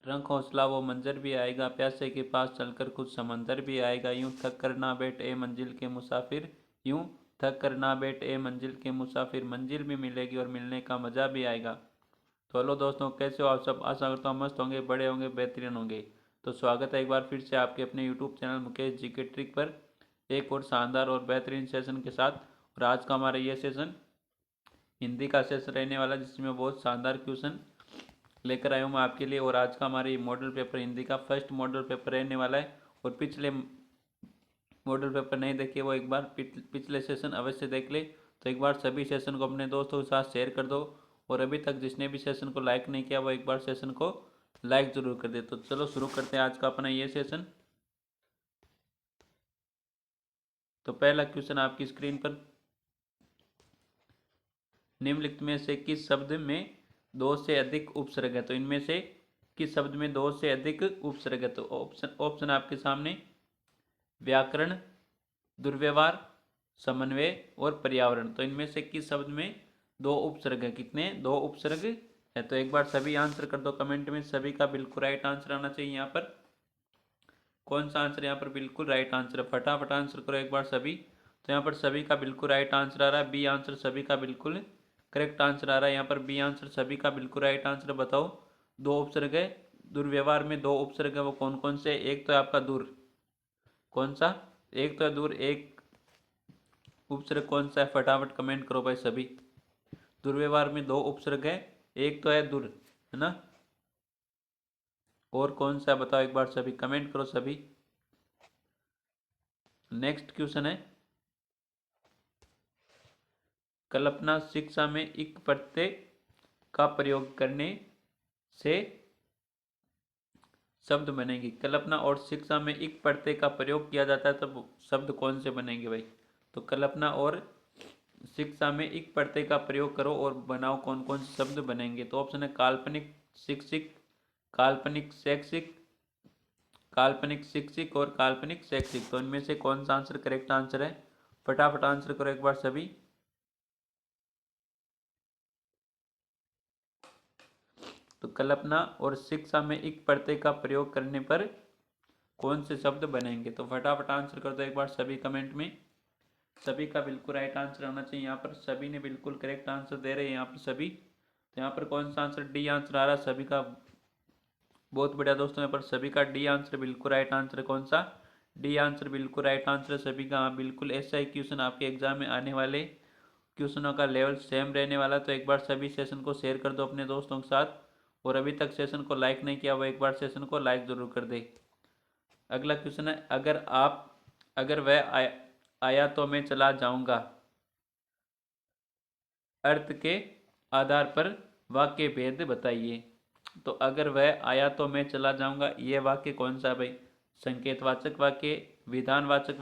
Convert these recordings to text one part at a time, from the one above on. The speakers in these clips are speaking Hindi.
रंग हौसला वो मंजर भी आएगा, प्यासे के पास चलकर कुछ समंदर भी आएगा। यूं थक कर ना बैठ ए मंजिल के मुसाफिर, यूं थक कर ना बैठ ए मंजिल के मुसाफिर, मंजिल भी मिलेगी और मिलने का मज़ा भी आएगा। तो हेलो दोस्तों, कैसे हो आप सब? आशा करता हूँ मस्त होंगे, बड़े होंगे, बेहतरीन होंगे। तो स्वागत है एक बार फिर से आपके अपने यूट्यूब चैनल मुकेश जी के ट्रिक पर, एक और शानदार और बेहतरीन सेशन के साथ। और आज का हमारा ये सेशन हिंदी का सेशन रहने वाला, जिसमें बहुत शानदार क्वेश्चन लेकर आया हूँ मैं आपके लिए। और आज का हमारे मॉडल पेपर हिंदी का फर्स्ट मॉडल पेपर रहने वाला है। और पिछले मॉडल पेपर नहीं देखे वो एक बार पिछले सेशन अवश्य देख ले। तो एक बार सभी सेशन को अपने दोस्तों के साथ शेयर कर दो। और अभी तक जिसने भी सेशन को लाइक नहीं किया वो एक बार सेशन को लाइक ज़रूर कर दे। तो चलो शुरू करते हैं आज का अपना ये सेशन। तो पहला क्वेश्चन आपकी स्क्रीन पर, निम्नलिखित में से किस शब्द में दो से अधिक उपसर्ग है? तो इनमें से किस शब्द में दो से अधिक उपसर्ग है? तो ऑप्शन आपके सामने व्याकरण, दुर्व्यवहार, समन्वय और पर्यावरण। तो इनमें से किस शब्द में दो उपसर्ग है? कितने? दो उपसर्ग है। तो एक बार सभी आंसर कर दो कमेंट में। सभी का बिल्कुल राइट आंसर आना चाहिए यहाँ पर। कौन सा आंसर यहाँ पर बिल्कुल राइट आंसर है? फटाफट आंसर करो एक बार सभी। तो यहाँ पर सभी का बिल्कुल राइट आंसर आ रहा है बी आंसर, सभी का बिल्कुल करेक्ट आंसर आ रहा है यहाँ पर बी आंसर, सभी का बिल्कुल राइट आंसर। बताओ, दो उपसर्ग है, दुर्व्यवहार में दो उपसर्ग है, वो कौन कौन से? एक तो है आपका दूर, कौन सा? एक तो है दूर, एक उपसर्ग कौन सा है? फटाफट कमेंट करो भाई सभी। दुर्व्यवहार में दो उपसर्ग है, एक तो है दूर, है ना? और कौन सा बताओ एक बार सभी, कमेंट करो सभी। नेक्स्ट क्वेश्चन है, कल्पना शिक्षा में इक प्रत्यय का प्रयोग करने से शब्द बनेंगे। कल्पना और शिक्षा में इक प्रत्यय का प्रयोग किया जाता है, तब शब्द कौन से बनेंगे भाई? तो कल्पना और शिक्षा में इक प्रत्यय का प्रयोग करो और बनाओ कौन कौन से शब्द बनेंगे। तो ऑप्शन है काल्पनिक शिक्षिक, काल्पनिक शैक्षिक, काल्पनिक शिक्षिक और काल्पनिक शैक्षिक। तो इनमें से कौन सा आंसर करेक्ट आंसर है? फटाफट आंसर करो एक बार सभी। तो कल्पना और शिक्षा में इक प्रत्यय का प्रयोग करने पर कौन से शब्द बनेंगे? तो फटाफट आंसर कर दो एक बार सभी कमेंट में। सभी का बिल्कुल राइट आंसर आना चाहिए यहाँ पर। सभी ने बिल्कुल करेक्ट आंसर दे रहे हैं यहाँ पर सभी। तो यहाँ पर कौन सा आंसर? डी आंसर आ रहा है सभी का। बहुत बढ़िया दोस्तों, यहाँ पर सभी का डी आंसर बिल्कुल राइट आंसर है। कौन सा? डी आंसर बिल्कुल राइट आंसर है सभी का। हाँ बिल्कुल, ऐसा ही क्वेश्चन आपके एग्जाम में आने वाले क्वेश्चनों का लेवल सेम रहने वाला। तो एक बार सभी सेशन को शेयर कर दो अपने दोस्तों के साथ। और अभी तक सेशन को लाइक नहीं किया वो एक बार सेशन को लाइक ज़रूर कर दे। अगला क्वेश्चन है, अगर वह आया तो मैं चला जाऊंगा, अर्थ के आधार पर वाक्य भेद बताइए। तो अगर वह आया तो मैं चला जाऊंगा, ये वाक्य कौन सा है भाई? संकेतवाचक वाक्य, विधानवाचक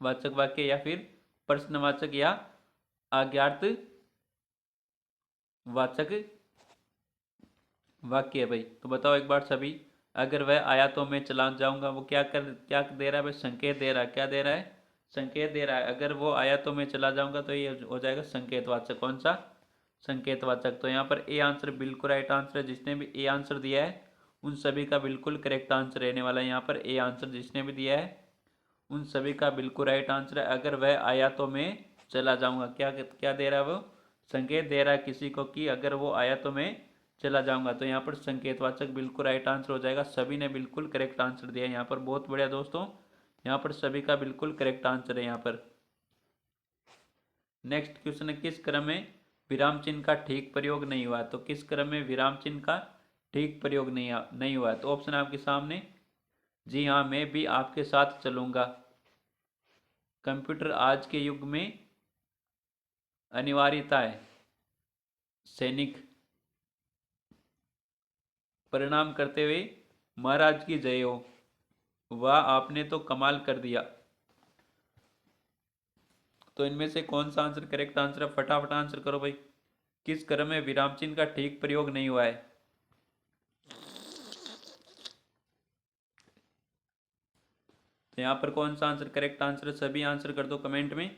वाचक वाक्य, या फिर प्रश्नवाचक या आज्ञार्थ वाचक वाक्य है भाई? तो बताओ एक बार सभी। अगर वह आया तो मैं चला जाऊंगा, वो क्या दे रहा है भाई? संकेत दे रहा है। क्या दे रहा है? संकेत दे रहा है। अगर वो आया तो मैं चला जाऊंगा, तो ये हो जाएगा संकेतवाचक। कौन सा? संकेतवाचक। तो यहाँ पर ए आंसर बिल्कुल राइट आंसर है। जिसने भी ए आंसर दिया है उन सभी का बिल्कुल करेक्ट आंसर रहने वाला है। यहाँ पर ए आंसर जिसने भी दिया है उन सभी का बिल्कुल राइट आंसर है। अगर वह आया तो मैं चला जाऊंगा, क्या क्या दे रहा है वो? संकेत दे रहा है किसी को कि अगर वो आया तो मैं चला जाऊंगा। तो यहाँ पर संकेतवाचक बिल्कुल राइट आंसर हो जाएगा। सभी ने बिल्कुल करेक्ट आंसर दिया है यहाँ पर। बहुत बढ़िया दोस्तों, यहाँ पर सभी का बिल्कुल करेक्ट आंसर है यहाँ पर। नेक्स्ट क्वेश्चन है, किस क्रम में विराम चिन्ह का ठीक प्रयोग नहीं हुआ? तो किस क्रम में विराम चिन्ह का ठीक प्रयोग नहीं हुआ? तो ऑप्शन आपके सामने, जी हाँ मैं भी आपके साथ चलूंगा, कंप्यूटर आज के युग में अनिवार्यता है, सैनिक, परिणाम करते हुए महाराज की जय हो, वाह आपने तो कमाल कर दिया। तो इनमें से कौन सा आंसर करेक्ट आंसर है? फटाफट आंसर करो भाई। किस क्रम में विराम चिन्ह का ठीक प्रयोग नहीं हुआ है? तो यहाँ पर कौन सा आंसर करेक्ट आंसर है? सभी आंसर कर दो कमेंट में।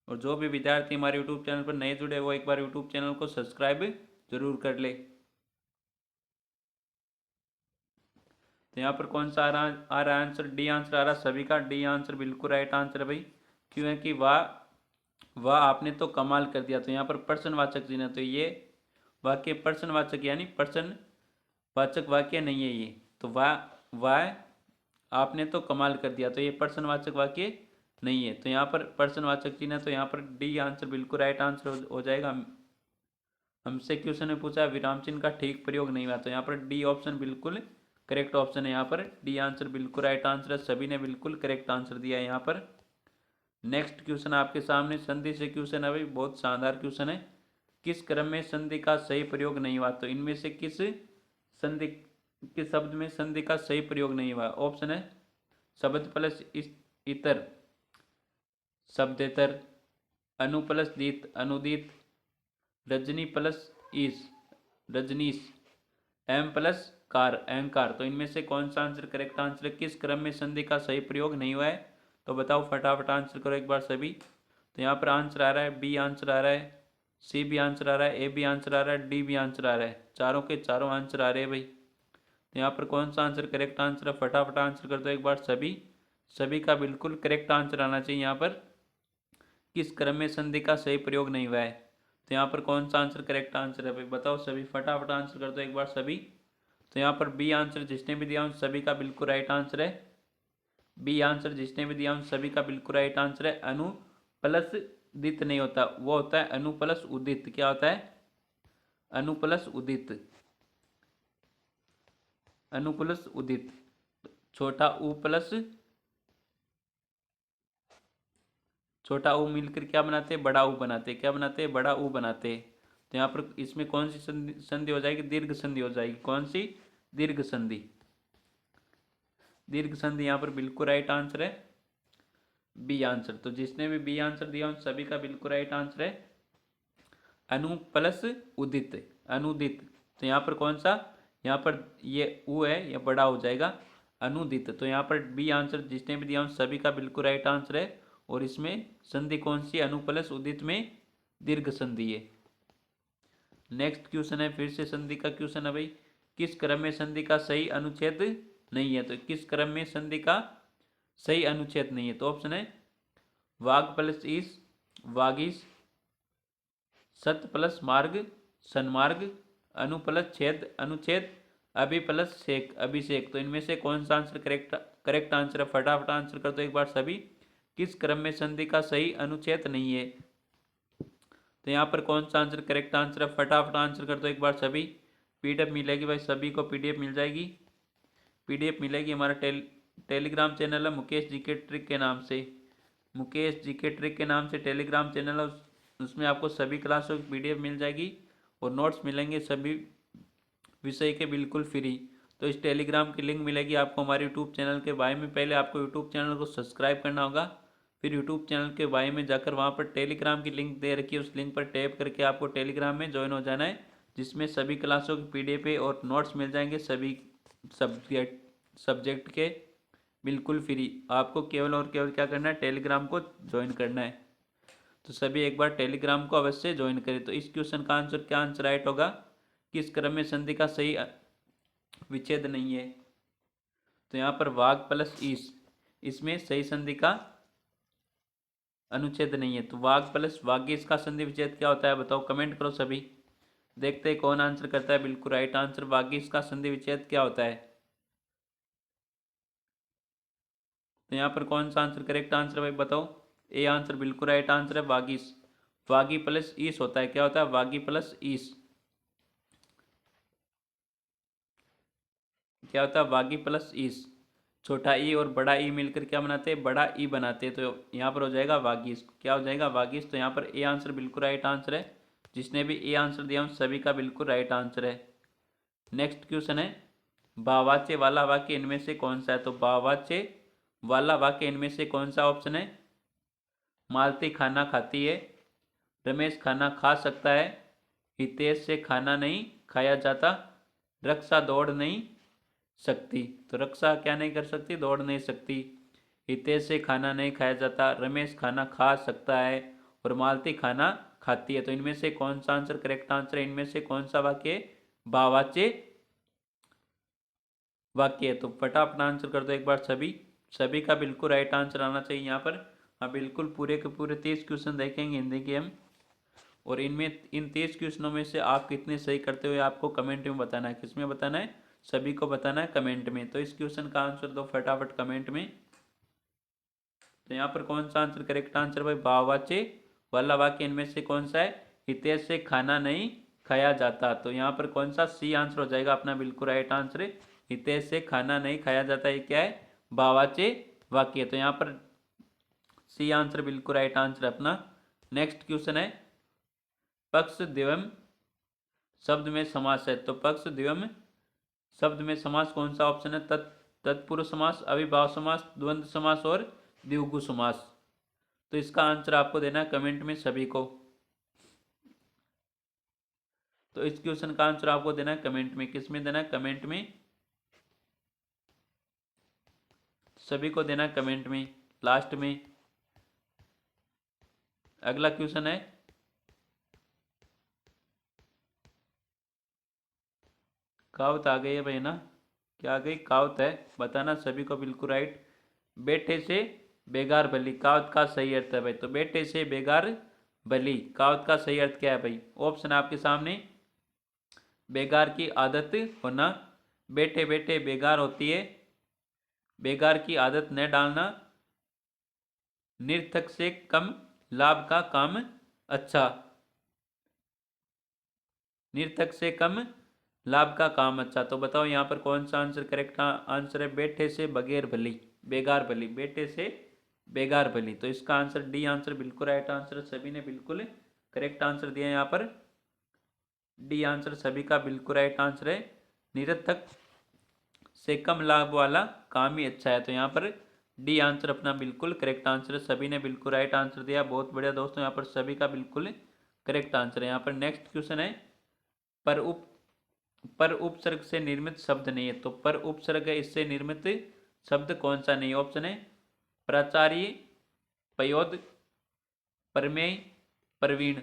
और जो भी विद्यार्थी हमारे यूट्यूब चैनल पर नए जुड़े वो एक बार यूट्यूब चैनल को सब्सक्राइब जरूर कर ले। तो यहाँ पर कौन सा आ रहा है आंसर? डी आंसर आ रहा सभी का। डी आंसर बिल्कुल राइट आंसर है भाई। क्यों है कि वाह आपने तो कमाल कर दिया। तो यहाँ पर प्रश्नवाचक चिन्ह है, तो ये वाक्य प्रश्नवाचक यानी प्रश्नवाचक वाक्य नहीं है ये। तो वाह आपने तो कमाल कर दिया, तो ये प्रश्नवाचक वाक्य नहीं है। तो यहाँ पर प्रश्नवाचक चिन्ह है, तो यहाँ पर डी आंसर बिल्कुल राइट आंसर हो जाएगा। हमसे क्वेश्चन में पूछा विराम चिन्ह का ठीक प्रयोग नहीं हुआ, तो यहाँ पर डी ऑप्शन बिल्कुल करेक्ट ऑप्शन है। यहाँ पर डी आंसर बिल्कुल राइट आंसर है। सभी ने बिल्कुल करेक्ट आंसर दिया है यहाँ पर। नेक्स्ट क्वेश्चन आपके सामने संधि से क्वेश्चन है भाई, बहुत शानदार क्वेश्चन है। किस क्रम में संधि का सही प्रयोग नहीं हुआ? तो इनमें से किस संधि के शब्द में संधि का सही प्रयोग नहीं हुआ? ऑप्शन है शब्द प्लस इतर शब्देतर, अनु प्लस दीत अनुदीत, रजनी प्लस ईस रजनीश, एम प्लस कार अहंकार। तो इनमें से कौन सा आंसर करेक्ट आंसर है? किस क्रम में संधि का सही प्रयोग नहीं हुआ है? तो बताओ फटाफट आंसर करो एक बार सभी। तो यहाँ पर आंसर आ रहा है बी आंसर आ रहा है, सी भी आंसर आ रहा है, ए भी आंसर आ रहा है, डी भी आंसर आ रहा है। चारों के चारों आंसर आ रहे हैं भाई। तो यहाँ पर कौन सा आंसर करेक्ट आंसर है? फटाफट आंसर कर दो एक बार सभी। सभी का बिल्कुल करेक्ट आंसर आना चाहिए। यहाँ पर किस क्रम में संधि का सही प्रयोग नहीं हुआ है? तो यहाँ पर कौन सा आंसर करेक्ट आंसर है भाई? बताओ सभी फटाफट आंसर कर दो एक बार सभी। तो यहाँ पर बी आंसर जिसने भी दिया उन सभी का बिल्कुल राइट आंसर है। बी आंसर जिसने भी दिया उन सभी का बिल्कुल राइट आंसर है। अनु प्लस दित नहीं होता, वो होता है अनु प्लस उदित। क्या होता है? अनु प्लस उदित, अनु प्लस उदित। छोटा उ प्लस छोटा ऊ मिलकर क्या बनाते हैं? बड़ा ऊ बनाते हैं। क्या बनाते हैं? बड़ा ऊ बनाते हैं। तो यहाँ पर इसमें कौन सी संधि हो जाएगी? दीर्घ संधि हो जाएगी। कौन सी? दीर्घ संधि। दीर्घ संधि यहाँ पर बिल्कुल राइट आंसर है बी आंसर। तो जिसने भी बी आंसर दिया उन सभी का बिल्कुल राइट आंसर है अनु प्लस उदित, अनुदित। तो यहाँ पर कौन सा? यहाँ पर ये ऊ है, यह बड़ा हो जाएगा अनुदित। तो यहाँ पर बी आंसर जिसने भी दिया उन सभी का बिल्कुल राइट आंसर है। और इसमें संधि कौन सी? अनु प्लस उदित में दीर्घ संधि है। नेक्स्ट क्वेश्चन है फिर से संधि का क्वेश्चन है भाई। किस क्रम में संधि का सही अनुच्छेद नहीं है? तो किस क्रम में संधि का सही अनुच्छेद नहीं है? तो ऑप्शन है वाग प्लस ईस वागीस, सत प्लस मार्ग सन्मार्ग, अनु प्लस छेद अनुच्छेद, अभि प्लस शेख अभिषेक। तो इनमें से कौन सा आंसर करेक्ट आंसर है? फटाफट आंसर कर दो एक बार सभी। किस क्रम में संधि का सही अनुच्छेद नहीं है? तो यहाँ पर कौन सा आंसर करेक्ट आंसर है? फटाफट आंसर कर दो एक बार सभी। पीडीएफ मिलेगी भाई, सभी को पीडीएफ मिल जाएगी। पीडीएफ मिलेगी। हमारा टेलीग्राम चैनल है मुकेश जीके ट्रिक के नाम से। मुकेश जीके ट्रिक के नाम से टेलीग्राम चैनल है, उसमें आपको सभी क्लासों की पीडीएफ मिल जाएगी और नोट्स मिलेंगे सभी विषय के बिल्कुल फ्री। तो इस टेलीग्राम की लिंक मिलेगी आपको हमारे यूट्यूब चैनल के बारे में। पहले आपको यूट्यूब चैनल को सब्सक्राइब करना होगा, फिर यूट्यूब चैनल के बारे में जाकर वहाँ पर टेलीग्राम की लिंक दे रखी है, उस लिंक पर टैप करके आपको टेलीग्राम में ज्वाइन हो जाना है, जिसमें सभी क्लासों की पीडीएफ और नोट्स मिल जाएंगे सभी सब्जेक्ट के बिल्कुल फ्री। आपको केवल और केवल क्या करना है? टेलीग्राम को ज्वाइन करना है। तो सभी एक बार टेलीग्राम को अवश्य ज्वाइन करें। तो इस क्वेश्चन का आंसर क्या आंसर राइट होगा? किस क्रम में संधि का सही विच्छेद नहीं है? तो यहाँ पर वाग प्लस ईस, इसमें सही संधि का अनुच्छेद नहीं है। तो वाग प्लस वागीस का संधि विच्छेद क्या होता है? बताओ, कमेंट करो सभी। देखते हैं कौन आंसर करता है बिल्कुल राइट आंसर। वागीस का संधि विच्छेद क्या होता है? तो यहाँ पर कौन सा आंसर करेक्ट आंसर है भाई? बताओ। ए आंसर बिल्कुल राइट आंसर है वागीस। वागी प्लस ईस होता है। क्या होता है? वागी प्लस ईस। क्या होता है? वागी प्लस ईस। छोटा ई और बड़ा ई मिलकर क्या बनाते हैं? बड़ा ई बनाते हैं। तो यहाँ पर हो जाएगा वागीस। क्या हो जाएगा? वागीस। तो यहाँ पर ए आंसर बिल्कुल राइट आंसर है। जिसने भी ए आंसर दिया उन सभी का बिल्कुल राइट आंसर है। नेक्स्ट क्वेश्चन है बावाच्य वाला वाक्य इनमें से कौन सा है? तो बावाच्य वाला वाक्य इनमें से कौन सा ऑप्शन है? मालती खाना खाती है, रमेश खाना खा सकता है, हितेश से खाना नहीं खाया जाता, रक्षा दौड़ नहीं सकती। तो रक्षा क्या नहीं कर सकती? दौड़ नहीं सकती। हितेश से खाना नहीं खाया जाता, रमेश खाना खा सकता है और मालती खाना खाती है। तो इनमें से कौन सा आंसर करेक्ट आंसर है? इनमें से कौन सा वाक्य बावाच्य वाक्य है। तो फटाफट आंसर कर दो एक बार सभी। सभी का बिल्कुल राइट आंसर आना चाहिए यहाँ पर। हाँ बिल्कुल, पूरे के पूरे 30 क्वेश्चन देखेंगे हिंदी के हम, और इनमें इन 30 क्वेश्चनों में से आप कितने सही करते हुए आपको कमेंट में बताना है। किसमें बताना है? सभी को बताना है कमेंट में। तो इस क्वेश्चन का आंसर दो फटाफट कमेंट में। तो यहाँ पर कौन सा आंसर करेक्ट आंसर भाई? भाववाच्य वाला वाक्य इनमें से कौन सा है? हितेश से खाना नहीं खाया जाता। तो यहाँ पर कौन सा सी आंसर हो जाएगा अपना बिल्कुल राइट आंसर। हितेश से खाना नहीं खाया जाता, ये क्या है? भाववाच्य वाक्य। तो यहाँ पर सी आंसर बिल्कुल राइट आंसर अपना। नेक्स्ट क्वेश्चन है, पक्ष द्वयम शब्द में समास है। तो पक्ष द्वयम शब्द में समास कौन सा ऑप्शन है? तत्पुरुष समास, अविभाव समास, द्वंद्व समास और द्विगु समास। तो इसका आंसर आपको देना है कमेंट में सभी को। तो इस क्वेश्चन का आंसर आपको देना है कमेंट में। किस में देना है? कमेंट में। सभी को देना है कमेंट में लास्ट में। अगला क्वेश्चन है, कहावत आ गई है भाई ना? क्या आ गई? कहावत है, बताना सभी को बिल्कुल राइट। बेटे से बेगार भली, कहावत का सही अर्थ है भाई। तो बेटे से बेगार भली, कहावत का सही अर्थ क्या है भाई? ऑप्शन आपके सामने। बेगार की आदत होना, बेटे बेटे बेगार होती है, बेगार की आदत न डालना, निरर्थक से कम लाभ का काम अच्छा। निरर्थक से कम लाभ का काम अच्छा। तो बताओ यहाँ पर कौन सा आंसर करेक्ट आंसर है? बेटे से बगैर भली, बेगार भली, बेटे से बेगार भली। तो इसका आंसर डी आंसर बिल्कुल राइट आंसर। सभी ने बिल्कुल करेक्ट आंसर दिया यहाँ पर। डी आंसर सभी का बिल्कुल राइट आंसर है। निरर्थक से कम लाभ वाला काम ही अच्छा है। तो यहाँ पर डी आंसर अपना बिल्कुल करेक्ट आंसर है। सभी ने बिल्कुल राइट आंसर दिया। बहुत बढ़िया दोस्तों, यहाँ पर सभी का बिल्कुल करेक्ट आंसर है। यहाँ पर नेक्स्ट क्वेश्चन है, पर उपसर्ग से निर्मित शब्द नहीं है। तो पर उपसर्ग है, इससे निर्मित शब्द कौन सा नहीं है? ऑप्शन है प्राचार्य, पयोद, प्रमेय, प्रवीण।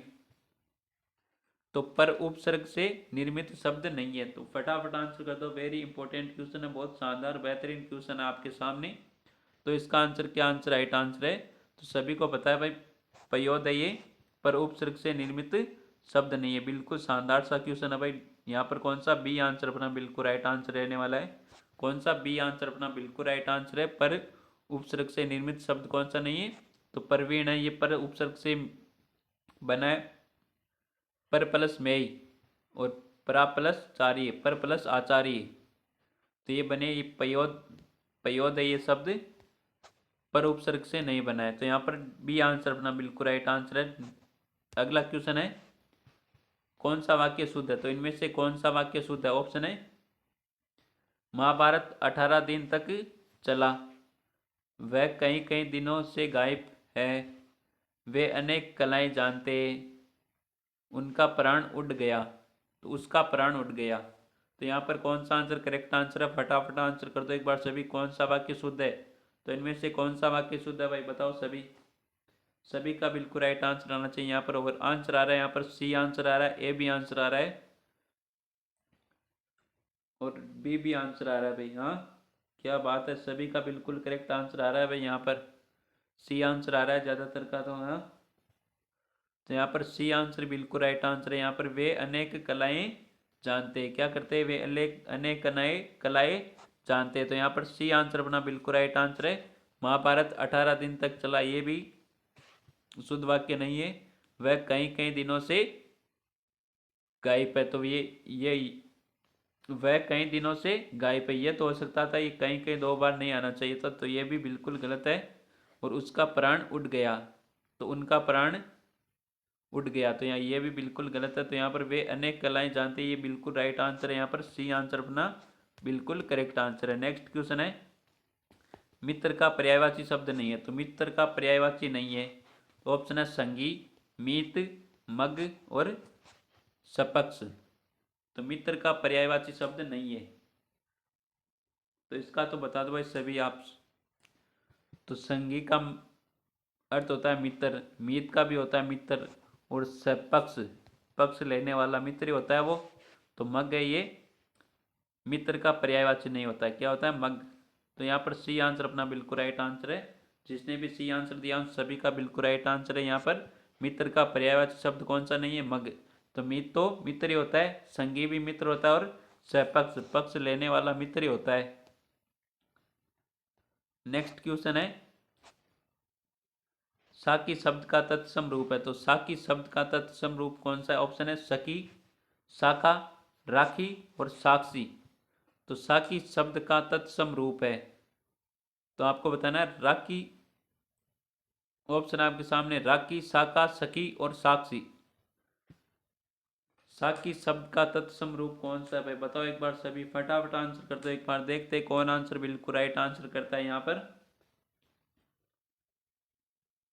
तो पर उपसर्ग से निर्मित शब्द नहीं है। तो फटाफट आंसर कर दो। वेरी इंपॉर्टेंट क्वेश्चन है, बहुत शानदार बेहतरीन क्वेश्चन है आपके सामने। तो इसका आंसर क्या आंसर राइट आंसर है? तो सभी को पता है भाई, पयोद है ये, पर उपसर्ग से निर्मित शब्द नहीं है। बिल्कुल शानदार सा क्वेश्चन है भाई। यहाँ पर कौन सा बी आंसर अपना बिल्कुल राइट आंसर रहने वाला है? कौन सा बी आंसर अपना बिल्कुल राइट आंसर है? पर उपसर्ग से निर्मित शब्द कौन सा नहीं है? तो प्रवीण है, ये पर उपसर्ग से बना है। पर प्लस में, और परा प्लस चार्य, पर प्लस आचार्य। तो ये बने, ये पयोद, पयोद है ये शब्द, पर उपसर्ग से नहीं बना है। तो यहाँ पर बी आंसर अपना बिल्कुल राइट आंसर है। अगला क्वेश्चन है, कौन सा वाक्य शुद्ध है? तो इनमें से कौन सा वाक्य शुद्ध है? ऑप्शन है महाभारत 18 दिन तक चला, वह कई कई दिनों से गायब है, वे अनेक कलाएं जानते, उनका प्राण उड़ गया। तो उसका प्राण उड़ गया। तो यहाँ पर कौन सा आंसर करेक्ट आंसर है? फटाफट आंसर कर दो एक बार सभी। कौन सा वाक्य शुद्ध है? तो इनमें से कौन सा वाक्य शुद्ध है भाई? बताओ सभी। सभी का बिल्कुल राइट आंसर आना चाहिए यहाँ पर। ओवर आंसर आ रहा है यहाँ पर, सी आंसर आ रहा है, ए भी आंसर आ रहा है, और बी भी आंसर आ रहा है भाई। हाँ क्या बात है, सभी का बिल्कुल करेक्ट आंसर आ रहा है भाई। यहाँ पर सी आंसर आ रहा है ज़्यादातर का। तो हाँ, तो यहाँ पर सी आंसर बिल्कुल राइट आंसर है। यहाँ पर वे अनेक कलाएं जानते हैं, क्या करते हैं? वे अनेक अनेक कलाएं जानते हैं। तो यहाँ पर सी आंसर अपना बिल्कुल राइट आंसर है। महाभारत 18 दिन तक चला, ये भी शुद्ध वाक्य नहीं है। वह कई कई दिनों से गायब है, तो ये वह कई दिनों से गायब है, ये तो हो सकता था, ये कहीं कहीं 2 बार नहीं आना चाहिए था। तो ये भी बिल्कुल गलत है। और उसका प्राण उड़ गया, तो उनका प्राण उड़ गया। तो यहाँ ये भी बिल्कुल गलत है। तो यहाँ पर वे अनेक कलाएं जानते हैं, ये बिल्कुल राइट आंसर है। यहाँ पर सी आंसर अपना बिल्कुल करेक्ट आंसर है। नेक्स्ट क्वेश्चन है, मित्र का पर्यायवाची शब्द नहीं है। तो मित्र का पर्यायवाची नहीं है। ऑप्शन है संगी, मीत, मग और सपक्ष। तो मित्र का पर्यायवाची शब्द नहीं है। तो इसका तो बता दो भाई सभी आप। तो संगी का अर्थ होता है मित्र, मीत का भी होता है मित्र, और सपक्ष, पक्ष लेने वाला मित्र ही होता है वो। तो मग है ये, मित्र का पर्यायवाची नहीं होता है, क्या होता है? मग। तो यहाँ पर सी आंसर अपना बिल्कुल राइट आंसर है। जिसने भी सी आंसर दिया उन सभी का बिल्कुल राइट आंसर है। यहाँ पर मित्र का पर्यायवाची शब्द कौन सा नहीं है? मग। तो मित्र ही होता है, संगी भी मित्र होता है और सहपक्ष पक्ष लेने वाला मित्र ही होता है। नेक्स्ट क्वेश्चन है, साकी शब्द का तत्सम रूप है। तो साकी शब्द का तत्सम रूप कौन सा है? ऑप्शन है सखी, शाखा, राखी और साक्षी। तो साकी शब्द का तत्सम रूप है, तो आपको बताना है राखी। ऑप्शन आपके सामने, राखी, शाखा, सखी और साक्षी। साकी शब्द का तत्सम रूप कौन सा है भाई? बताओ एक बार, सभी फटाफट आंसर कर दो। एक बार देखते हैं कौन आंसर बिल्कुल राइट आंसर करता है यहाँ पर।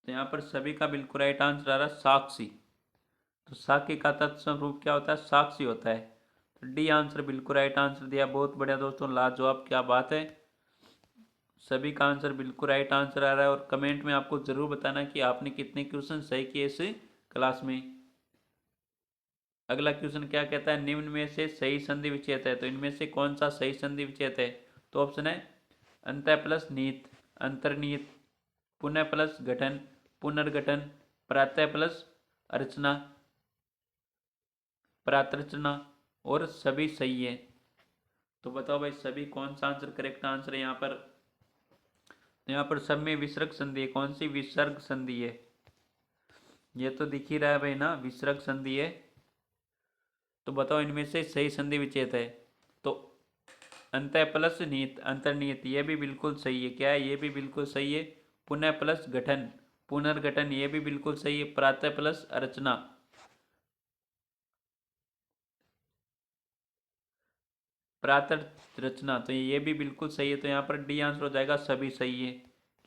तो यहाँ पर सभी का बिल्कुल राइट आंसर आ रहा है साक्षी। तो साकी का तत्सम रूप क्या होता है? साक्षी होता है। तो डी आंसर बिल्कुल राइट आंसर दिया। बहुत बढ़िया दोस्तों, लाजवाब, क्या बात है। सभी का आंसर बिल्कुल राइट आंसर आ रहा है। और कमेंट में आपको जरूर बताना कि आपने कितने क्वेश्चन सही किए इस क्लास में। अगला क्वेश्चन क्या कहता है? निम्न में से सही संधि विच्छेद है। तो इनमें से कौन सा सही संधि विच्छेद है? तो ऑप्शन है अंतः प्लस नीत, अंतर्निहित, पुनः प्लस गठन, पुनर्गठन, प्रातः प्लस अर्चना, प्रातर्चना और सभी सही है। तो बताओ भाई सभी कौन सा आंसर करेक्ट आंसर है यहाँ पर? तो यहाँ पर सब में विसर्ग संधि है। कौन सी विसर्ग संधि है? ये तो दिख ही रहा है भाई ना, विसर्ग संधि है। तो बताओ इनमें से सही संधि विच्छेद है। तो अंतः प्लस निहित, अंतर्निहित, ये भी बिल्कुल सही है। क्या है? ये भी बिल्कुल सही है। पुनः प्लस गठन, पुनर्गठन, ये भी बिल्कुल सही है। प्रातः प्लस अर्चना, प्रातः रचना, तो ये भी बिल्कुल सही है। तो यहाँ पर डी आंसर हो जाएगा सभी सही है।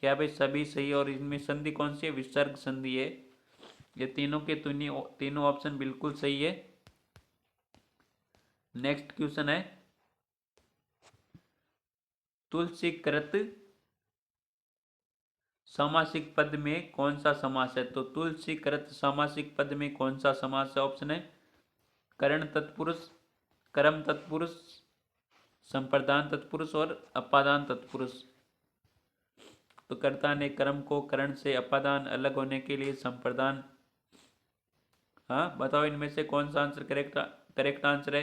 क्या भाई? सभी सही है। और इनमें संधि कौन सी है? विसर्ग संधि है। ये तीनों के तीनों ऑप्शन बिल्कुल सही है। नेक्स्ट क्वेश्चन है, तुलसीकृत सामासिक पद में कौन सा समास है? तो तुलसीकृत सामासिक पद में कौन सा समास है? ऑप्शन है करण तत्पुरुष, कर्म तत्पुरुष, संप्रदान तत्पुरुष और अपादान तत्पुरुष। तो कर्ता ने कर्म को करण से अपादान अलग होने के लिए संप्रदान। हाँ बताओ इनमें से कौन सा आंसर करेक्ट आंसर है?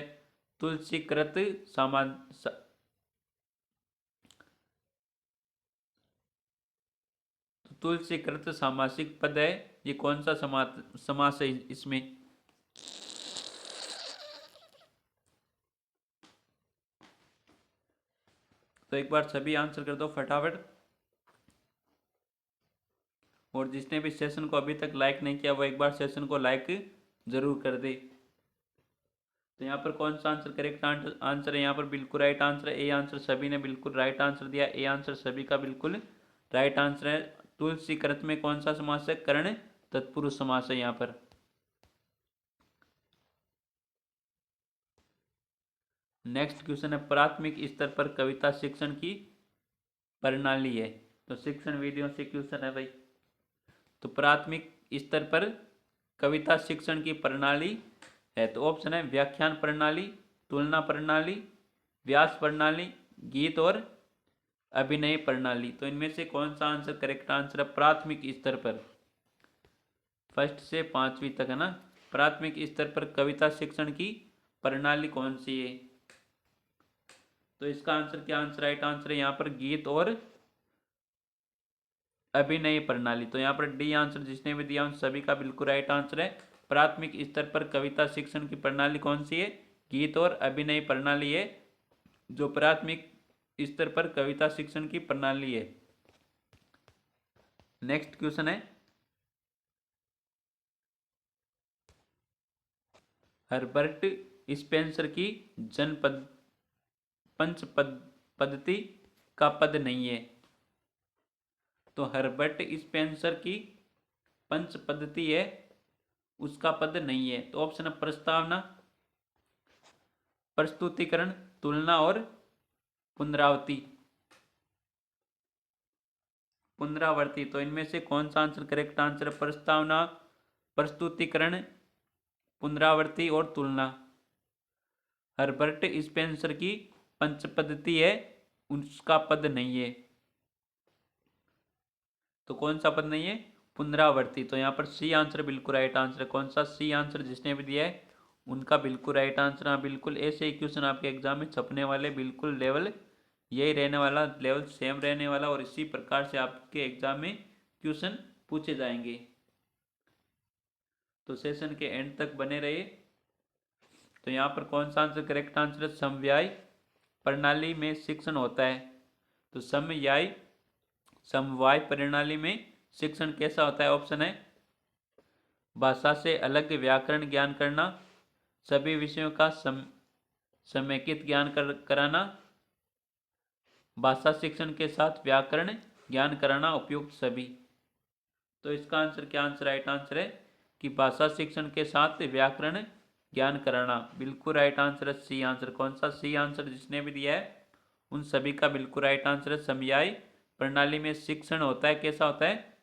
तुलसीकृत सामान तुलसीकृत सामासिक पद है। ये कौन सा समास है इसमें? तो एक बार सभी आंसर कर दो फटाफट। और जिसने भी सेशन को अभी तक लाइक नहीं किया वो एक बार सेशन को लाइक जरूर कर दे। तो यहाँ पर कौन सा आंसर करेक्ट आंसर है? यहाँ पर बिल्कुल राइट आंसर है ए आंसर। सभी ने बिल्कुल राइट आंसर दिया। ए आंसर सभी का बिल्कुल राइट आंसर है। तुलसीकृत में कौन सा समास है? कर्ण तत्पुरुष समास है यहाँ पर। नेक्स्ट क्वेश्चन है, प्राथमिक स्तर पर कविता शिक्षण की प्रणाली है। तो शिक्षण वीडियो से क्वेश्चन है भाई। तो प्राथमिक स्तर पर कविता शिक्षण की प्रणाली है। तो ऑप्शन है व्याख्यान प्रणाली, तुलना प्रणाली, व्यास प्रणाली, गीत और अभिनय प्रणाली। तो इनमें से कौन सा आंसर करेक्ट आंसर है? प्राथमिक स्तर पर, फर्स्ट से पांचवी तक है ना। प्राथमिक स्तर पर कविता शिक्षण की प्रणाली कौन सी है? तो इसका आंसर क्या आंसर राइट आंसर है यहाँ पर? गीत और अभिनय प्रणाली। तो यहाँ पर डी आंसर जिसने भी दिया उन सभी का बिल्कुल राइट आंसर है। प्राथमिक स्तर पर कविता शिक्षण की प्रणाली कौन सी है? गीत और अभिनय प्रणाली है जो प्राथमिक स्तर पर कविता शिक्षण की प्रणाली है। नेक्स्ट क्वेश्चन है, हर्बर्ट स्पेंसर की जनपद पंच पद्धति का पद नहीं है। तो हर्बर्ट स्पेंसर की पंच पद्धति है, उसका पद नहीं है। तो ऑप्शन है प्रस्तावना, प्रस्तुतिकरण, तुलना और पुनरावृत्ति, पुनरावृत्ति। तो इनमें से कौन सा आंसर करेक्ट आंसर है? प्रस्तावना, प्रस्तुतिकरण, पुनरावृत्ति और तुलना। हर्बर्ट स्पेंसर की पंचपद्धति है उसका पद नहीं है। तो कौन सा पद नहीं है? पुनरावर्ती। तो यहाँ पर सी आंसर बिल्कुल राइट आंसर है। कौन सा? सी आंसर जिसने भी दिया है उनका बिल्कुल राइट आंसर। हाँ बिल्कुल ऐसे ही क्वेश्चन आपके एग्जाम में छपने वाले, बिल्कुल लेवल यही रहने वाला, लेवल सेम रहने वाला और इसी प्रकार से आपके एग्जाम में क्वेश्चन पूछे जाएंगे। तो सेशन के एंड तक बने रहिए। तो यहाँ पर कौन सा आंसर करेक्ट आंसर है? समव्याय प्रणाली में शिक्षण होता है। तो समवाय प्रणाली में शिक्षण कैसा होता है? ऑप्शन है भाषा से अलग व्याकरण ज्ञान करना, सभी विषयों का समेकित ज्ञान कराना, भाषा शिक्षण के साथ व्याकरण ज्ञान कराना, उपयुक्त सभी। तो इसका आंसर क्या आंसर राइट आंसर है कि भाषा शिक्षण के साथ व्याकरण ज्ञान कराना। बिल्कुल राइट आंसर है सी आंसर। कौन सा? सी आंसर जिसने भी दिया है उन सभी का बिल्कुल राइट आंसर है। समव्याय प्रणाली में शिक्षण होता है, कैसा होता है?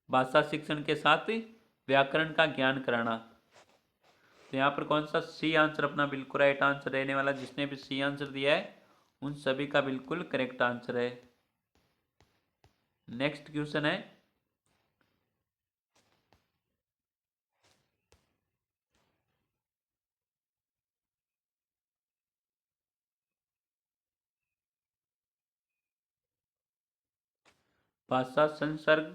भाषा शिक्षण के साथ व्याकरण का ज्ञान कराना। तो यहाँ पर कौन सा? सी आंसर अपना बिल्कुल राइट आंसर रहने वाला। जिसने भी सी आंसर दिया है उन सभी का बिल्कुल करेक्ट आंसर है। नेक्स्ट क्वेश्चन है भाषा संसर्ग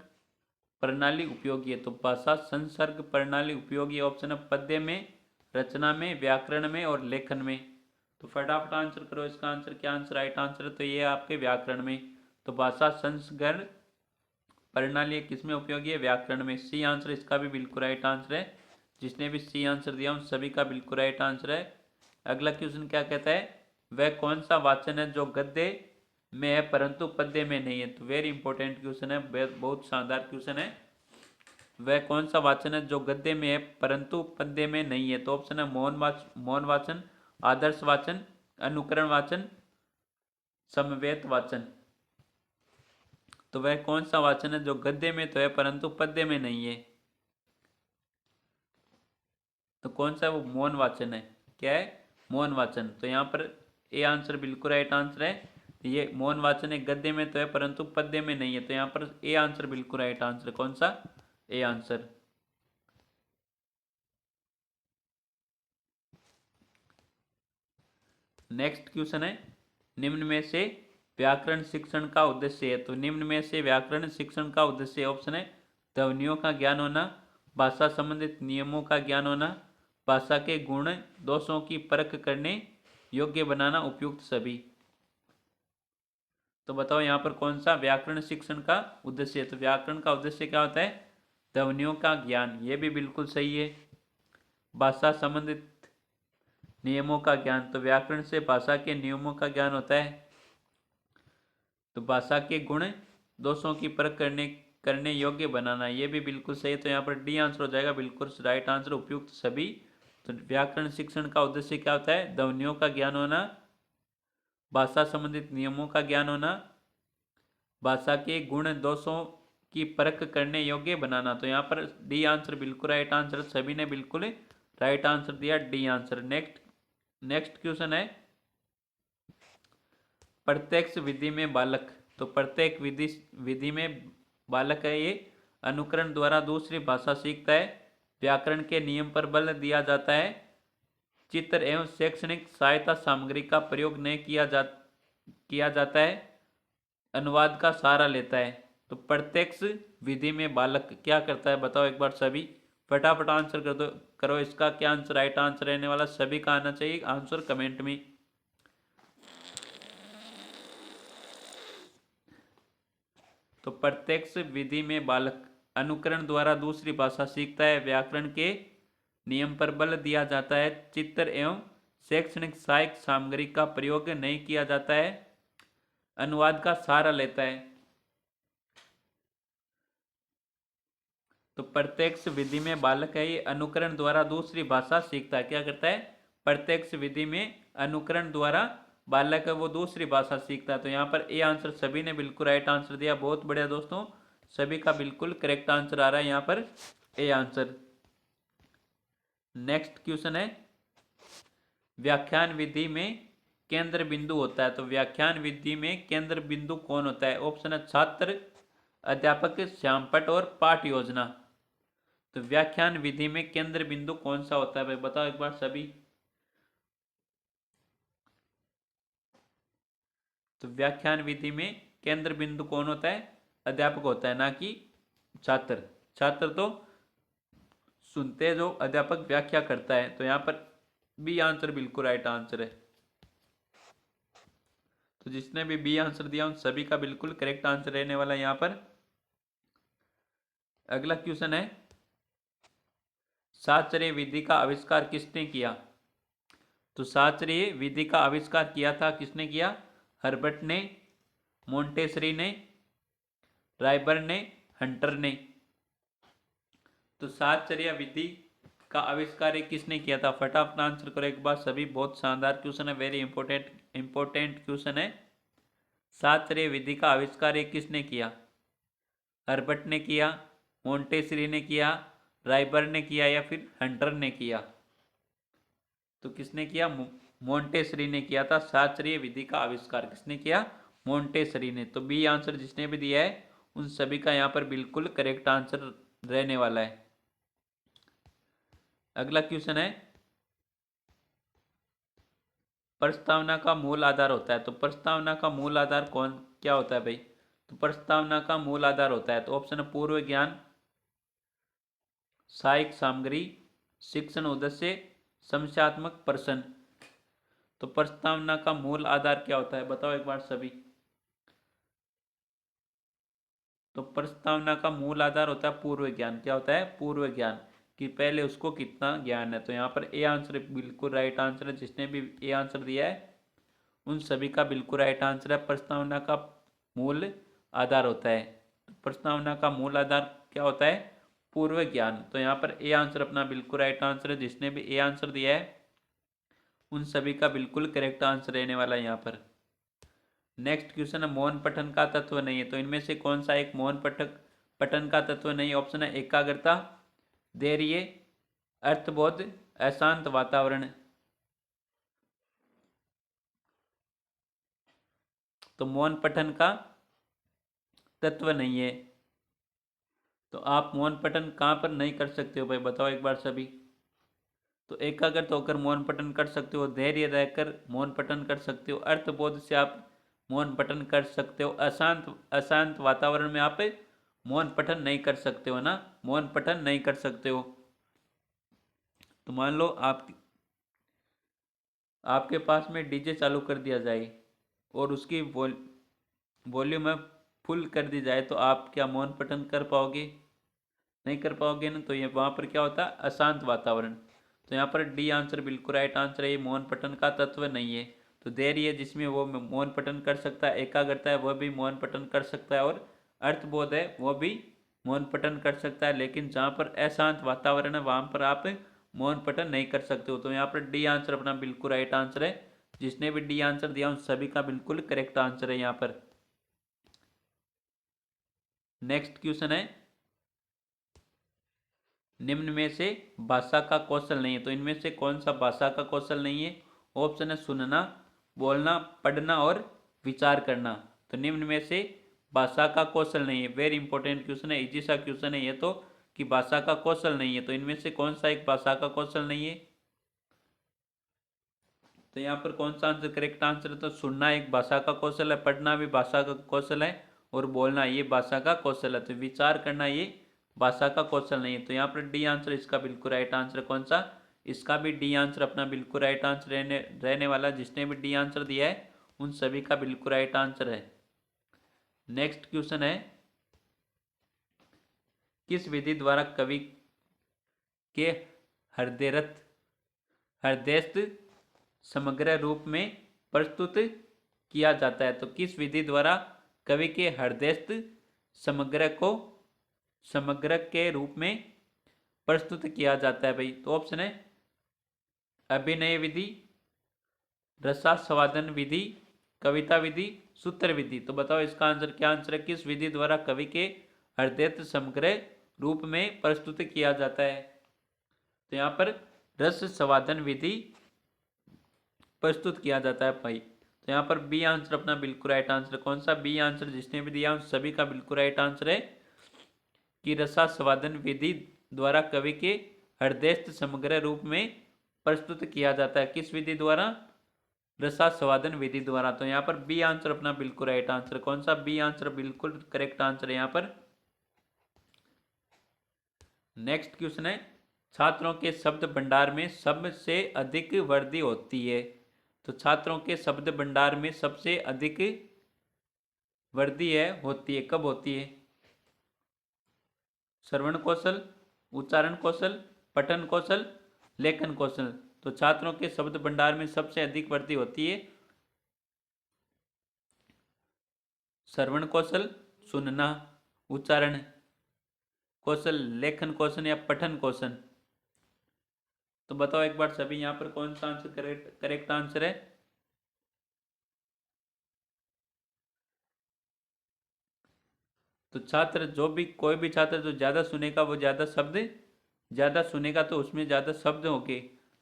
प्रणाली उपयोगी है। तो भाषा संसर्ग प्रणाली उपयोगी ऑप्शन है पद्य में, रचना में, व्याकरण में और लेखन में। तो फटाफट आंसर करो इसका आंसर क्या आंसर राइट आंसर है? तो ये आपके व्याकरण में। तो भाषा संसर्ग प्रणाली किस में उपयोगी है? व्याकरण में। सी आंसर इसका भी बिल्कुल राइट आंसर है। जिसने भी सी आंसर दिया उन सभी का बिल्कुल राइट आंसर है। अगला क्वेश्चन क्या कहता है? वह कौन सा वाचन है जो गद्य में है परंतु पद्य में नहीं है? तो वेरी इंपॉर्टेंट क्वेश्चन है, बहुत शानदार क्वेश्चन है। वह कौन सा वाचन है जो गद्य में है परंतु पद्य में नहीं है? तो ऑप्शन है मौन वाचन, आदर्श वाचन, अनुकरण वाचन, समवेत वाचन। तो वह कौन सा वाचन है जो गद्य में तो है परंतु पद्य में नहीं है? तो कौन सा? वो मौन वाचन है। क्या है? मौन वाचन। तो यहाँ पर ए आंसर बिल्कुल राइट आंसर है। ये मौन वाचन है, गद्य में तो है परंतु पद्य में नहीं है। तो यहाँ पर ए आंसर बिल्कुल राइट आंसर। कौन सा? A answer. नेक्स्ट क्वेश्चन है निम्न में से व्याकरण शिक्षण का उद्देश्य है। तो निम्न में से व्याकरण शिक्षण का उद्देश्य ऑप्शन है ध्वनियों का ज्ञान होना, भाषा संबंधित नियमों का ज्ञान होना, भाषा के गुण दोषों की परख करने योग्य बनाना, उपयुक्त सभी। तो बताओ यहाँ पर कौन सा व्याकरण शिक्षण का उद्देश्य है? तो व्याकरण का उद्देश्य क्या होता है? ध्वनियों का ज्ञान। ये भी बिल्कुल सही है। भाषा संबंधित नियमों का ज्ञान। तो व्याकरण से भाषा के नियमों का ज्ञान होता है। तो भाषा के गुण दोषों की परख करने योग्य बनाना, ये भी बिल्कुल सही है। तो यहाँ पर डी आंसर हो जाएगा बिल्कुल राइट आंसर, उपयुक्त सभी। तो व्याकरण शिक्षण का उद्देश्य क्या होता है? ध्वनियों का ज्ञान होना, भाषा संबंधित नियमों का ज्ञान होना, भाषा के गुण दोषों की परख करने योग्य बनाना। तो यहाँ पर डी आंसर बिल्कुल राइट आंसर। सभी ने बिल्कुल राइट आंसर दिया, डी आंसर। नेक्स्ट क्वेश्चन है प्रत्यक्ष विधि में बालक। तो प्रत्येक विधि में बालक है ये अनुकरण द्वारा दूसरी भाषा सीखता है, व्याकरण के नियम पर बल दिया जाता है, चित्र एवं शैक्षणिक सहायता सामग्री का प्रयोग नहीं किया जाता है, अनुवाद का सहारा लेता है। तो प्रत्यक्ष विधि में बालक क्या करता है? बताओ एक बार सभी फटाफट आंसर कर दो। करो इसका क्या आंसर राइट आंसर रहने वाला। सभी का आना चाहिए आंसर कमेंट में। तो प्रत्यक्ष विधि में बालक अनुकरण द्वारा दूसरी भाषा सीखता है, व्याकरण के नियम पर बल दिया जाता है, चित्र एवं शैक्षणिक सहायक सामग्री का प्रयोग नहीं किया जाता है, अनुवाद का सहारा लेता है। तो प्रत्यक्ष विधि में बालक है ये अनुकरण द्वारा दूसरी भाषा सीखता है। क्या करता है? प्रत्यक्ष विधि में अनुकरण द्वारा बालक है वो दूसरी भाषा सीखता है। तो यहाँ पर ए आंसर सभी ने बिल्कुल राइट आंसर दिया। बहुत बढ़िया दोस्तों, सभी का बिल्कुल करेक्ट आंसर आ रहा है यहाँ पर ए आंसर। नेक्स्ट क्वेश्चन है व्याख्यान विधि में केंद्र बिंदु होता है। तो व्याख्यान विधि में केंद्र बिंदु कौन होता है? ऑप्शन है छात्र, अध्यापक, श्यामपट्ट और पाठ योजना। तो व्याख्यान विधि में केंद्र बिंदु कौन सा होता है भाई, बताओ एक बार सभी। तो व्याख्यान विधि में केंद्र बिंदु कौन होता है? अध्यापक होता है, ना कि छात्र। छात्र तो सुनते, जो अध्यापक व्याख्या करता है। तो यहाँ पर बी आंसर बिल्कुल राइट आंसर है। तो जिसने भी बी आंसर दिया उन सभी का बिल्कुल करेक्ट आंसर रहने वाला है यहाँ पर। अगला क्वेश्चन है, सातचर्य विधि का आविष्कार किसने किया? तो सातचर्य विधि का आविष्कार किया था, किसने किया? हर्बर्ट ने, मोंटेसरी ने, रायबर्न ने, हंटर ने। तो सातचर्या विधि का आविष्कार किसने किया था? फटाफट आंसर करो एक बार सभी। बहुत शानदार क्वेश्चन है, वेरी इंपॉर्टेंट क्वेश्चन है। सातचर्या विधि का आविष्कार किसने किया? हर्बर्ट ने किया, मोंटेसरी ने किया, रायबर्न ने किया या फिर हंटर ने किया? तो किसने किया? मोंटेसरी ने किया था। सातचर्या विधि का आविष्कार किसने किया? मोंटेसरी ने। तो बी आंसर जिसने भी दिया है उन सभी का यहाँ पर बिल्कुल करेक्ट आंसर रहने वाला है। अगला क्वेश्चन है, प्रस्तावना का मूल आधार होता है। तो प्रस्तावना का मूल आधार क्या होता है भाई? तो प्रस्तावना का मूल आधार होता है, तो ऑप्शन है पूर्व ज्ञान, सहायक सामग्री, शिक्षण उद्देश्य, समस्यात्मक प्रश्न। तो प्रस्तावना का मूल आधार क्या होता है, बताओ एक बार सभी। तो प्रस्तावना का मूल आधार होता है पूर्व ज्ञान। क्या होता है? पूर्व ज्ञान, कि पहले उसको कितना ज्ञान है। तो यहाँ पर ए आंसर बिल्कुल राइट आंसर है। जिसने भी ए आंसर दिया है उन सभी का बिल्कुल राइट आंसर है। प्रस्तावना का मूल आधार होता है। प्रस्तावना का मूल आधार क्या होता है? पूर्व ज्ञान। तो यहाँ पर ए आंसर अपना बिल्कुल राइट आंसर है। जिसने भी ए आंसर दिया है उन सभी का बिल्कुल करेक्ट आंसर रहने वाला है यहाँ पर। नेक्स्ट क्वेश्चन है, मौन पठन का तत्व नहीं है। तो इनमें से कौन सा एक मौन पठन का तत्व नहीं? ऑप्शन है एकाग्रता, धैर्य, अर्थबोध, अशांत वातावरण। तो मौन पठन का तत्व नहीं है। तो आप मौन पठन कहाँ पर नहीं कर सकते हो भाई, बताओ एक बार सभी। तो एकाग्रता होकर मौन पठन कर सकते हो, धैर्य रहकर मौन पठन कर सकते हो, अर्थबोध से आप मौन पठन कर सकते हो, अशांत वातावरण में आप मौन पठन नहीं कर सकते हो ना, मौन पठन नहीं कर सकते हो। तो मान लो आपके पास में डीजे चालू कर दिया जाए और उसकी वॉल्यूम फुल कर दी जाए, तो आप क्या मौन पठन कर पाओगे? नहीं कर पाओगे ना। तो ये वहाँ पर क्या होता है? अशांत वातावरण। तो यहाँ पर डी आंसर बिल्कुल राइट आंसर है, ये मौन पठन का तत्व नहीं है। तो धैर्य जिसमें वो मौन पठन कर सकता है, एकाग्रता है वह भी मौन पठन कर सकता है, और अर्थबोध है वो भी मौन पठन कर सकता है। लेकिन जहाँ पर अशांत वातावरण है वहाँ पर आप मौन पठन नहीं कर सकते हो। तो यहाँ पर डी आंसर अपना बिल्कुल राइट आंसर है। जिसने भी डी आंसर दिया उन सभी का बिल्कुल करेक्ट आंसर है यहाँ पर। नेक्स्ट क्वेश्चन है, निम्न में से भाषा का कौशल नहीं है। तो इनमें से कौन सा भाषा का कौशल नहीं है? ऑप्शन है सुनना, बोलना, पढ़ना और विचार करना। तो निम्न में से भाषा का कौशल नहीं है। वेरी इंपॉर्टेंट क्वेश्चन है, इजी सा क्वेश्चन है ये तो, कि भाषा का कौशल नहीं है। तो इनमें से कौन सा एक भाषा का कौशल नहीं है? तो यहाँ पर कौन सा आंसर करेक्ट आंसर है? तो सुनना एक भाषा का कौशल है, पढ़ना भी भाषा का कौशल है, और बोलना ये भाषा का कौशल है। तो विचार करना ये भाषा का कौशल नहीं है। तो यहाँ पर डी आंसर इसका बिल्कुल राइट आंसर कौन सा? इसका भी डी आंसर अपना बिल्कुल राइट आंसर रहने वाला। जिसने भी डी आंसर दिया है उन सभी का बिल्कुल राइट आंसर है। नेक्स्ट क्वेश्चन है, किस विधि द्वारा कवि के हृदयस्थ समग्र रूप में प्रस्तुत किया जाता है? तो किस विधि द्वारा कवि के हृदयस्थ समग्र के रूप में प्रस्तुत किया जाता है भाई? तो ऑप्शन है अभिनय विधि, रसास्वादन विधि, कविता विधि, सूत्र विधि। तो बताओ इसका आंसर क्या आंसर है? किस विधि द्वारा कवि के हृदयस्थ समग्र रूप में प्रस्तुत किया जाता है? तो यहाँ पर रस संवादन विधि प्रस्तुत किया जाता है भाई। तो यहाँ पर बी आंसर अपना बिल्कुल राइट आंसर। कौन सा बी आंसर जिसने भी दिया सभी का बिल्कुल राइट आंसर है कि रसास्वादन विधि द्वारा कवि के हृदयस्थ समग्र रूप में प्रस्तुत किया जाता है। किस विधि द्वारा? रसास्वादन विधि द्वारा। तो यहाँ पर बी आंसर अपना बिल्कुल राइट आंसर। कौन सा बी आंसर बिल्कुल करेक्ट आंसर है यहाँ पर। नेक्स्ट क्वेश्चन है, छात्रों के शब्द भंडार में सबसे अधिक वृद्धि होती है। तो छात्रों के शब्द भंडार में सबसे अधिक वृद्धि होती है, कब होती है? श्रवण कौशल, उच्चारण कौशल, पठन कौशल, लेखन कौशल। तो छात्रों के शब्द भंडार में सबसे अधिक वृद्धि होती है श्रवण कौशल, सुनना, उच्चारण कौशल, लेखन कौशल या पठन कौशल। तो बताओ एक बार सभी यहाँ पर कौन सा आंसर करेक्ट आंसर है। तो छात्र जो भी कोई भी छात्र जो ज़्यादा सुनेगा वो ज़्यादा शब्द ज़्यादा सुनेगा, तो उसमें ज़्यादा शब्द होंगे।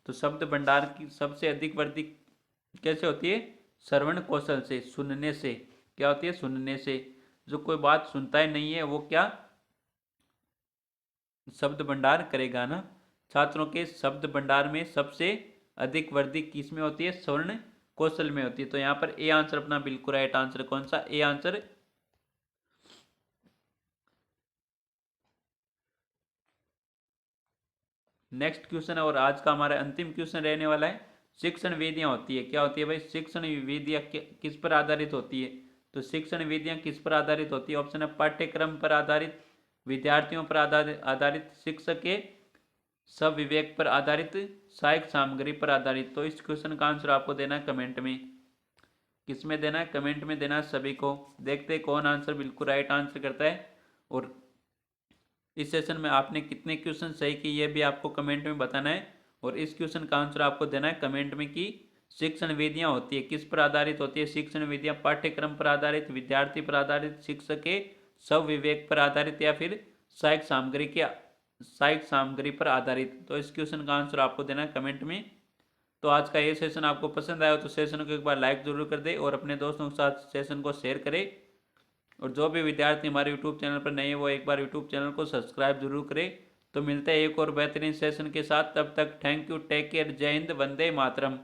तो शब्द भंडार की सबसे अधिक वृद्धि कैसे होती है? श्रवण कौशल से, सुनने से। क्या होती है? सुनने से। जो कोई बात सुनता ही नहीं है वो क्या शब्द भंडार करेगा ना। छात्रों के शब्द भंडार में सबसे अधिक वृद्धि किस में होती है? श्रवण कौशल में होती है। तो यहाँ पर ए आंसर अपना बिल्कुल राइट आंसर। कौन सा? A answer. नेक्स्ट क्वेश्चन है और आज का हमारा अंतिम क्वेश्चन रहने वाला है, शिक्षण विधियां होती है। क्या होती है भाई? शिक्षण विधियां किस पर आधारित होती है? तो शिक्षण विधियां किस पर आधारित होती है? ऑप्शन है पाठ्यक्रम पर आधारित, विद्यार्थियों पर आधारित, शिक्षक के सब विवेक पर आधारित, सहायक सामग्री पर आधारित। तो इस क्वेश्चन का आंसर आपको देना है कमेंट में। किस में देना है? कमेंट में देना है सभी को। देखते हैं कौन आंसर बिल्कुल राइट आंसर करता है। और इस सेशन में आपने कितने क्वेश्चन सही किए ये भी आपको कमेंट में बताना है। और इस क्वेश्चन का आंसर आपको देना है कमेंट में कि शिक्षण विधियां होती है किस पर आधारित होती है? शिक्षण विधियां पाठ्यक्रम पर आधारित, विद्यार्थी पर आधारित, शिक्षक के सब विवेक पर आधारित या फिर सहायक सामग्री पर आधारित। तो इस क्वेश्चन का आंसर आपको देना है कमेंट में। तो आज का ये सेशन आपको पसंद आया हो तो सेशन को एक बार लाइक जरूर कर दे और अपने दोस्तों के साथ सेशन को शेयर करें। और जो भी विद्यार्थी हमारे यूट्यूब चैनल पर नए हैं वो एक बार यूट्यूब चैनल को सब्सक्राइब जरूर करें। तो मिलते हैं एक और बेहतरीन सेशन के साथ, तब तक थैंक यू, टेक केयर, जय हिंद, वंदे मातरम।